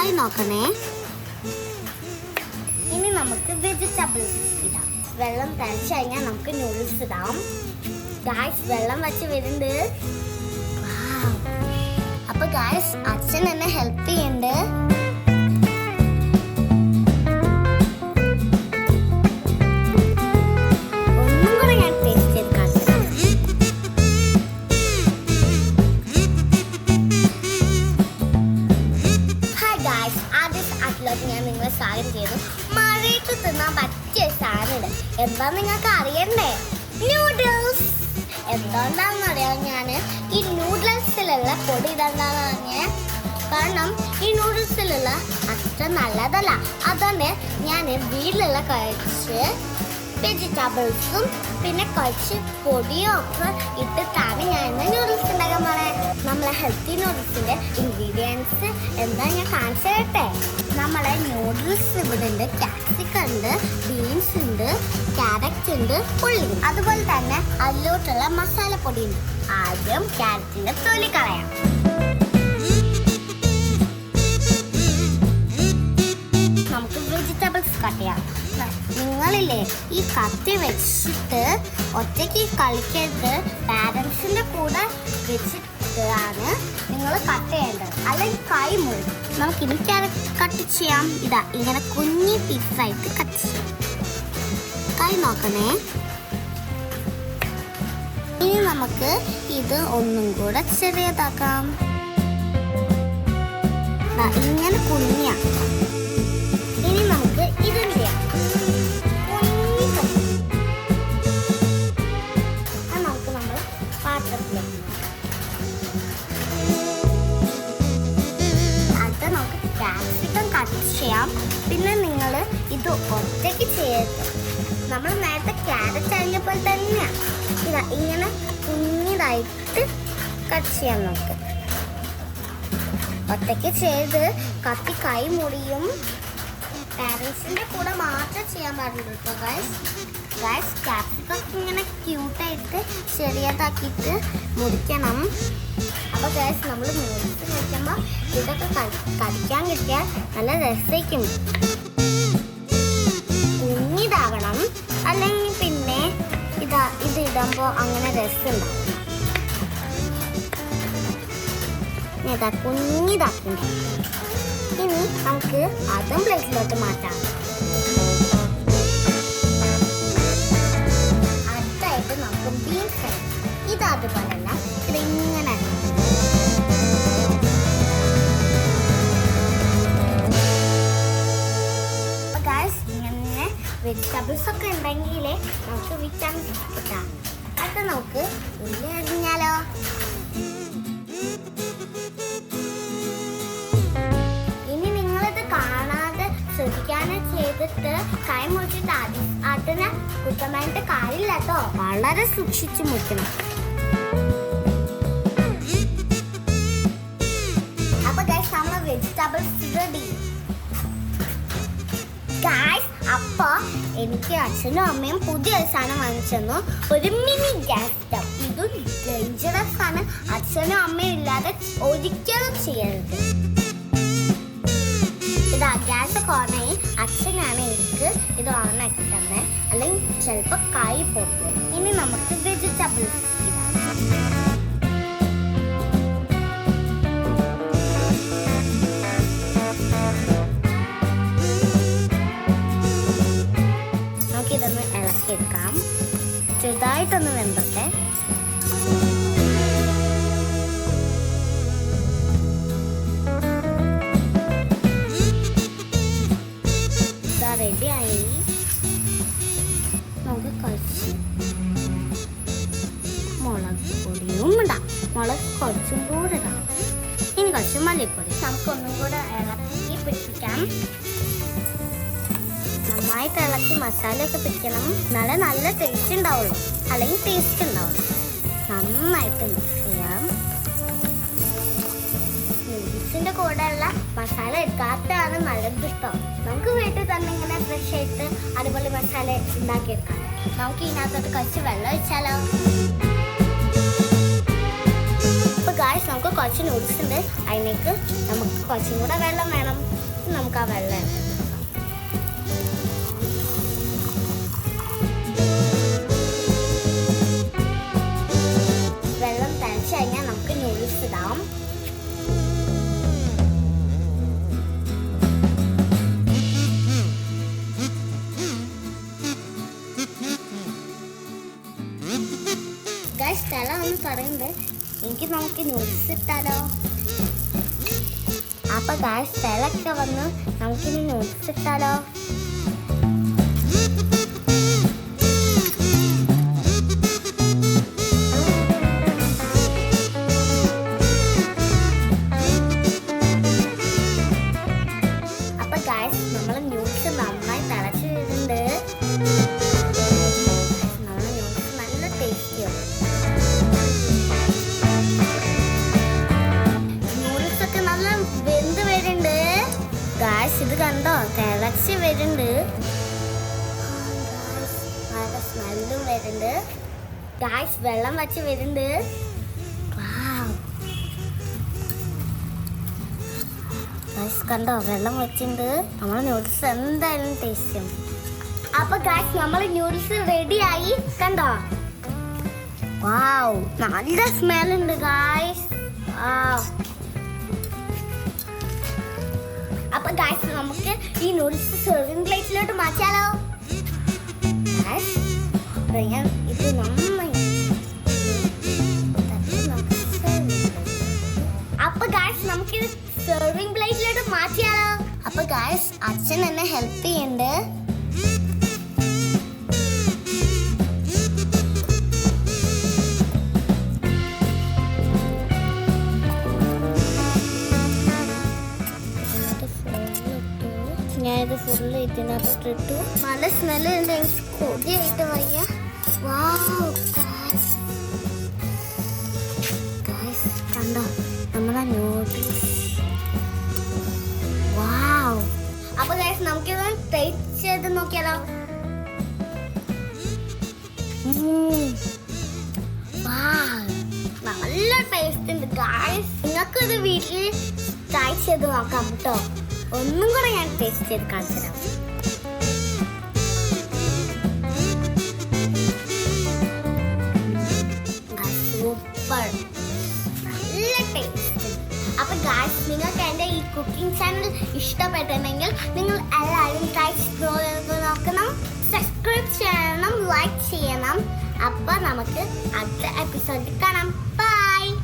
കൈ നോക്കണേ. ഇനി നമുക്ക് വെജിറ്റബിൾസ് ഇടാം. വെള്ളം തിളച്ച് കഴിഞ്ഞാൽ നമുക്ക് നൂഡിൽസ് ഇടാം. ഗായ്സ് വെള്ളം വെച്ച് വരുന്നുണ്ട്. അപ്പൊ ഗായ്സ് അച്ഛൻ എന്നെ ഹെൽപ്പ് ചെയ്യുന്നുണ്ട്. ഒന്നും കൂടെ ഞാൻ ടേസ്റ്റ് ചെയ്ത് കാണിച്ചു. ഹായ് ഗായ്സ്, ആദ്യത്തെ അതിലോട്ട് ഞാൻ നിങ്ങളെ സ്വാഗതം ചെയ്തു. മഴയത്ത് തിന്നാൻ പറ്റിയ സാധനം എന്താ നിങ്ങൾക്ക് അറിയണ്ടേ? നൂഡിൽസ്. എന്തുകൊണ്ടാണെന്നറിയാം, ഞാൻ ഈ നൂഡിൽസിലുള്ള പൊടി ഇടണ്ടാന്ന് പറഞ്ഞ കാരണം ഈ നൂഡിൽസിലുള്ള അത്ര നല്ലതല്ല. അതുകൊണ്ട് ഞാൻ വീട്ടിലുള്ള കുറച്ച് വെജിറ്റബിൾസും പിന്നെ കുറച്ച് പൊടിയും ഒക്കെ ഇട്ടിട്ടാണ് ഞാൻ ഇന്ന് നൂഡിൽസ് ഉണ്ടാക്കാൻ പോണത്. നമ്മളെ ഹെൽത്തി നൂഡിൽസിന്റെ ഇൻഗ്രീഡിയൻസ് എന്താ ഞാൻ കാണിച്ചു തരട്ടെ. നമ്മളെ നൂഡിൽസ് ഇവിടെ ഉണ്ട്. ക്യാപ്സിക്കം ഉണ്ട്, ബീൻസ് ഉണ്ട്, ക്യാരറ്റ് ഉണ്ട്, ഉള്ളി. അതുപോലെ തന്നെ അതിലോട്ടുള്ള മസാലപ്പൊടി ഉണ്ട്. ആദ്യം ക്യാരറ്റിന്റെ തൊലി കളയാം. നമുക്ക് വെജിറ്റബിൾസ് കട്ട് ചെയ്യാം. നിങ്ങളില്ലേ ഈ കത്തി വെച്ചിട്ട് ഒറ്റയ്ക്ക് കളിക്കരുത്. പാരൻസിന്റെ കൂടെ വെച്ചിട്ടാണ് നിങ്ങൾ കട്ട് ചെയ്യേണ്ടത്, അല്ലെങ്കിൽ കൈ മുഴുവൻ. നമുക്കിനി കട്ട് ചെയ്യാം. ഇതാ ഇങ്ങനെ കുഞ്ഞി പീസായിട്ട് കട്ട് ചെയ്യാം. കൈ നോക്കണേ. ഇനി നമുക്ക് ഇത് ഒന്നും കൂടെ ചെറിയതാക്കാം. ഇങ്ങനെ കുഞ്ഞാക്കാം. ഇനി നമുക്ക് ഇതും ചെയ്യാം. നമുക്ക് നമ്മൾ പാത്രത്തിലേക്ക് അടുത്ത നമുക്ക് ക്യാപ്സിക്കം കട്ട് ചെയ്യാം. പിന്നെ നിങ്ങൾ ഇത് ഒറ്റയ്ക്ക് ചെയ്യരുത്. നമ്മൾ നേരത്തെ ക്യാരറ്റ് അരിഞ്ഞപ്പോൾ തന്നെയാണ് ഇതാ ഇങ്ങനെ കുഞ്ഞിതായിട്ട് കട്ട് ചെയ്യാം. നമുക്ക് ഒറ്റയ്ക്ക് ചെയ്ത് കത്തി കൈ മുറിയും. പാരൻസിന്റെ കൂടെ മാത്രം ചെയ്യാൻ പാടുള്ളൂ കേട്ടോ ഗൈസ്. ക്യാപ്സിക്കം ഇങ്ങനെ ക്യൂട്ടായിട്ട് ചെറിയതാക്കിയിട്ട് മുറിക്കണം. അപ്പോൾ ഗൈസ് നമ്മൾ നൂഡിൽസ് കഴിക്കുമ്പോൾ ഇതൊക്കെ കഴിക്കാൻ കിട്ടിയാൽ നല്ല രസിക്കും. കുഞ്ഞിതാവണം, അല്ലെങ്കിൽ പിന്നെ ഇത് ഇടുമ്പോൾ അങ്ങനെ രസമുണ്ടാവും. ഇതാ കുഞ്ഞിതാക്കണ്ടേ. ഇനി നമുക്ക് അതും പ്ലേറ്റിലോട്ട് മാറ്റാം. അടുത്തായിട്ട് നമുക്ക് ബീൻസ്. ഇത് അതുപോലല്ല, ഇതിങ്ങനെ ഇങ്ങനെ വെജിറ്റബിൾസ് ഒക്കെ ഉണ്ടെങ്കിലേ നമുക്ക് വിറ്റാമിൻസ് കിട്ടാം. അത് നമുക്ക് ഉള്ളി അരിഞ്ഞാലോ. ചെയ്തിട്ട് കൈ മുറിച്ചിട്ട് അതിനെ കുറ്റമായിട്ട് കാര്യമില്ല കേട്ടോ. വളരെ സൂക്ഷിച്ച് മുറിക്കണം. അപ്പൊ ഗൈസ് നമ്മൾ വെജിറ്റബിൾസ് റെഡി. ഗൈസ് അപ്പൊ എനിക്ക് അച്ഛനും അമ്മയും പുതിയൊരു സാധനം വാങ്ങിച്ചു. ഒരു മിനി ഗ്യാസ് സ്റ്റവ്. ഇത് ഡേഞ്ചറസ് ആണ്. അച്ഛനും അമ്മയും ഇല്ലാതെ ഒരിക്കലും ചെയ്യരുത്. ഇതാ ഗ്യാസ് ഓണായി. അച്ഛനാണ് എനിക്ക് ഇത് ഓണാക്കി തന്നെ, അല്ലെങ്കിൽ ചിലപ്പോൾ കൈ പൊട്ടും. ഇനി നമുക്ക് വെജിറ്റബിൾസ് നമുക്കിതൊന്ന് ഇളക്കിയെടുക്കാം. ചെറുതായിട്ടൊന്ന് വെന്തട്ടെ. റെഡിയായി. നമുക്ക് കുറച്ച് മുളക് പൊടിയും ഇടാം. മുളക് കുറച്ചും കൂടെ ഇടാം. ഇനി കുറച്ച് മല്ലിപ്പൊടി. നമുക്കൊന്നും കൂടെ ഇളക്കി പിടിപ്പിക്കാം. നന്നായിട്ട് ഇളക്കി മസാലയൊക്കെ പിടിക്കണം. നല്ല ടേസ്റ്റ് ഉണ്ടാവുള്ളൂ, അല്ലെങ്കിൽ ടേസ്റ്റ് ഉണ്ടാവുള്ളൂ. നന്നായിട്ട് മിക്സ് ചെയ്യാം. നൂഡിൽസിന്റെ കൂടെയുള്ള മസാല എടുക്കാത്തതാണ് നല്ലത് ഇഷ്ടം. നമുക്ക് വീട്ടിൽ തന്നെ ഇങ്ങനെ ഫ്രഷ് ആയിട്ട് അടിപൊളി മസാല ഉണ്ടാക്കിയെടുക്കാം. നമുക്ക് ഇതിനകത്തോട്ട് കുറച്ച് വെള്ളം ഒഴിച്ചാലോ. അപ്പോൾ ഗായ്സ് നമുക്ക് കുറച്ച് നൂഡിൽസ് ഉണ്ട്, അതിലേക്ക് നമുക്ക് കുറച്ചും കൂടെ വെള്ളം വേണം. ഫസ്റ്റ് നമുക്ക് ആ വെള്ളം തിളച്ച് കഴിഞ്ഞാൽ നമുക്ക് നൂഡിൽസ് ഇടാം. സ്ഥല എന്ന് പറയുന്നത് എനിക്ക് നമുക്ക് നൂഡിൽസ് ഇട്ടാലോ. അപ്പൊ സ്ഥലമൊക്കെ വന്ന് നമുക്കിനി നൂഡിൽസ് ഇട്ടാലോ. അപ്പൊ നമ്മൾ നൂഡിൽസ് നന്നായി തിളച്ച് വരുന്നുണ്ട്. ഇത് കണ്ടോ, തിളച്ച് വരുന്നുണ്ട്. നല്ല സ്മെല്ലും വരുന്നുണ്ട്. വെള്ളം വച്ച് വരുന്നുണ്ട്. കണ്ടോ, വെള്ളം വെച്ചിട്ടുണ്ട്. നമ്മളെ നൂഡിൽസ് എന്തായാലും ടേസ്റ്റ് ചെയ്യും. അപ്പൊ നമ്മളെ നൂഡിൽസ് റെഡിയായി. കണ്ടോ, വാവ്, നല്ല സ്മെല്ലുണ്ട് ഗായ്സ്. അപ്പൊ നമുക്ക് ഈ നൂഡിൽസ് സെർവിംഗ് പ്ലേറ്റിലോട്ട് മാറ്റാലോ. ഇത് അപ്പൊ നമുക്ക് സെർവിംഗ് പ്ലേറ്റിലോട്ട് മാറ്റിയാലോ. അപ്പൊ അച്ഛൻ എന്നെ ഹെൽപ്പ് ചെയ്യുന്നുണ്ട്. ഞാനിത് ഫുള്ള് ഇതിനകത്തോട്ടിട്ടു. നല്ല സ്മെല്ലുണ്ട്. എനിക്ക് കൊതിയായിട്ട് വയ്യ. കണ്ടോ നമ്മളെ നൂഡിൽസ്. അപ്പൊ നമുക്കിത് ടേസ്റ്റ് ചെയ്ത് നോക്കിയാലോ. നല്ല ടേസ്റ്റ് ഉണ്ട് ഗായ്സ്. നിങ്ങൾക്ക് ഇത് വീട്ടിൽ ട്രൈ ചെയ്ത് നോക്കാം കേട്ടോ. ഒന്നും കൂടെ ഞാൻ ടേസ്റ്റ് ചെയ്ത് കാണിച്ചു തരാം. സൂപ്പർ, നല്ല ടേസ്റ്റ്. അപ്പൊ നിങ്ങൾക്ക് എൻ്റെ ഈ കുക്കിംഗ് ചാനൽ ഇഷ്ടപ്പെട്ടിട്ടുണ്ടെങ്കിൽ നിങ്ങൾ എല്ലാവരും ട്രൈ ചെയ്ത് നോക്കണം, സബ്സ്ക്രൈബ് ചെയ്യണം, ലൈക്ക് ചെയ്യണം. അപ്പൊ നമുക്ക് അടുത്ത എപ്പിസോഡിൽ കാണാം.